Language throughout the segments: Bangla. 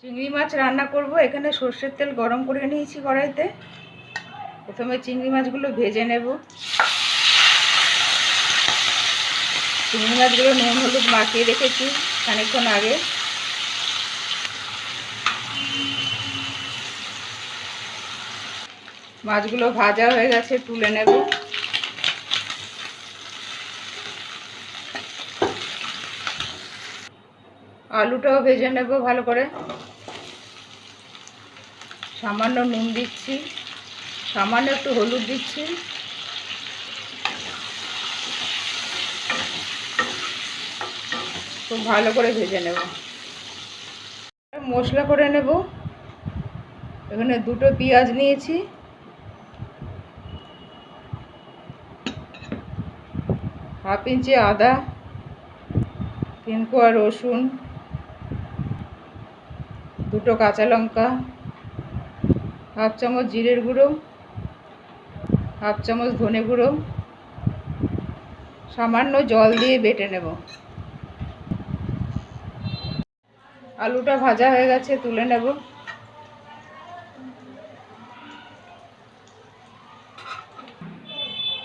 চিংড়ি মাছ রান্না করব। এখানে সর্ষের তেল গরম করে নিয়েছি কড়াইতে। প্রথমে চিংড়ি মাছগুলো ভেজে নেব। চিংড়ি মাছগুলো নুন হলুদ মাখিয়ে রেখেছি খানিকক্ষণ আগে। মাছগুলো ভাজা হয়ে গেছে, তুলে নেব। আলুটাও ভেজে নেব ভালো করে। সামান্য নুন দিচ্ছি, সামান্য একটু হলুদ দিচ্ছি। খুব ভালো করে ভেজে নেব। মশলা করে নেব। এখানে দুটো পেঁয়াজ নিয়েছি, হাফ ইঞ্চি আদা, 3 কোয়া রসুন, দুটো কাঁচা লঙ্কা, হাফ চামচ জিরের গুঁড়ো, হাফ চামচ ধনে গুঁড়ো, সামান্য জল দিয়ে বেটে নেব। আলুটা ভাজা হয়ে গেছে, তুলে নেব।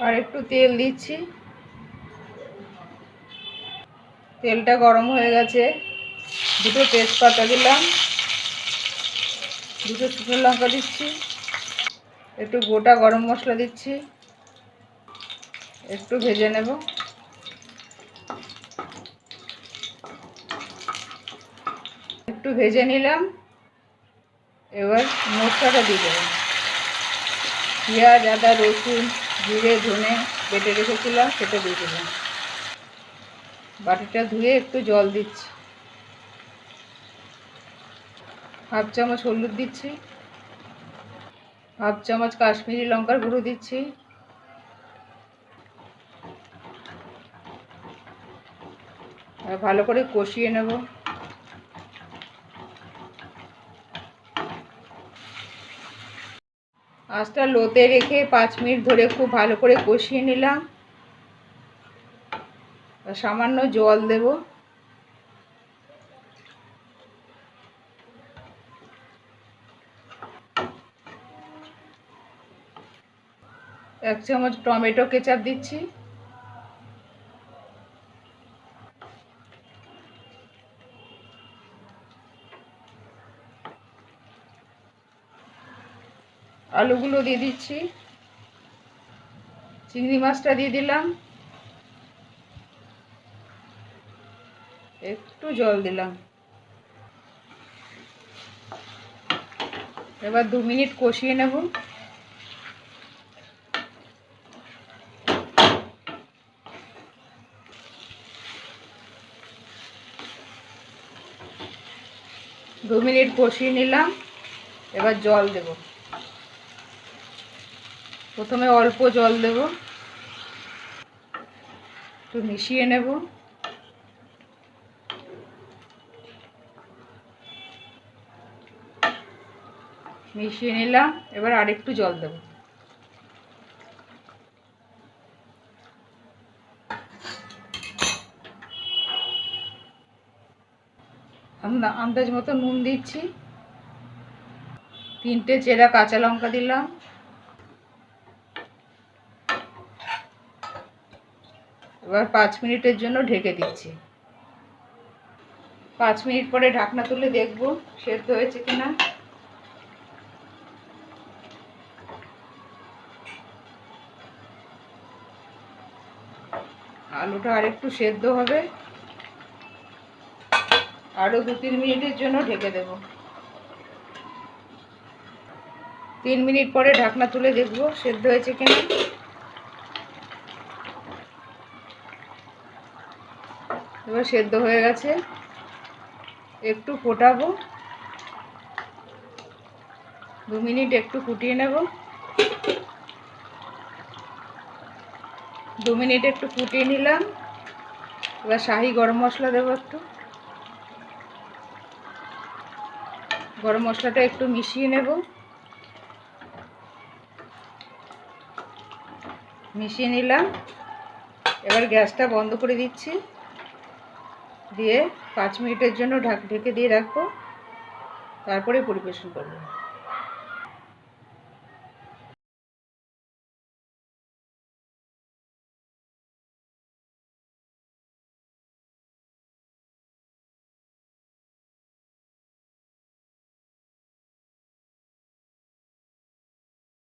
আর একটু তেল দিচ্ছি। তেলটা গরম হয়ে গেছে, দুটো তেজপাতা দিলাম, দুটো শুকনো লঙ্কা দিচ্ছি, একটু গোটা গরম মশলা দিচ্ছি। একটু ভেজে নেব। একটু ভেজে নিলাম। এবার মশলাটা দিয়ে দেবো। পেঁয়াজ আদা রসুন জিরে ধনে বেটে রেখেছিলাম, সেটা দিয়ে দিলাম। বাটিটা ধুয়ে একটু জল দিচ্ছি। হাফ চামচ হলুদ দিচ্ছি, হাফ চামচ কাশ্মীরি লঙ্কার গুঁড়ো দিচ্ছি। আর ভালো করে কষিয়ে নেব। আঁচটা লোতে রেখে 5 মিনিট ধরে খুব ভালো করে কষিয়ে নিলাম। আর সামান্য জল দেব। এক চামচ টমেটো কেচাপ দিচ্ছি। আলুগুলো দিয়ে দিচ্ছি। চিংড়ি মাছটা দিয়ে দিলাম। একটু জল দিলাম। এবার 2 মিনিট কষিয়ে নেব। দু মিনিট কষিয়ে নিলাম। এবার জল দেব। প্রথমে অল্প জল দেব, একটু মিশিয়ে নেব। মিশিয়ে নিলাম। এবার আরেকটু জল দেব। আন্দাজ মতো নুন দিচ্ছি। 3টে চেরা কাঁচা লঙ্কা দিলাম। এবার 5 মিনিটের জন্য ঢেকে দিচ্ছি। 5 মিনিট পরে ঢাকনা তুলে দেখব সেদ্ধ হয়েছে কিনা। আলুটা আরেকটু সেদ্ধ হবে। আরও 2-3 মিনিটের জন্য ঢেকে দেব। 3 মিনিট পরে ঢাকনা তুলে দেখব সেদ্ধ হয়েছে কিনা। এবার সেদ্ধ হয়ে গেছে। একটু ফোটাবো। 2 মিনিট একটু ফুটিয়ে নেব। 2 মিনিট একটু ফুটিয়ে নিলাম। এবার শাহি গরম মশলা দেবো একটু। গরম মশলাটা একটু মিশিয়ে নেব। মিশিয়ে নিলাম। এবার গ্যাসটা বন্ধ করে দিচ্ছি। দিয়ে 5 মিনিটের জন্য ঢেকে দিয়ে রাখবো। তারপরে পরিবেশন করবে।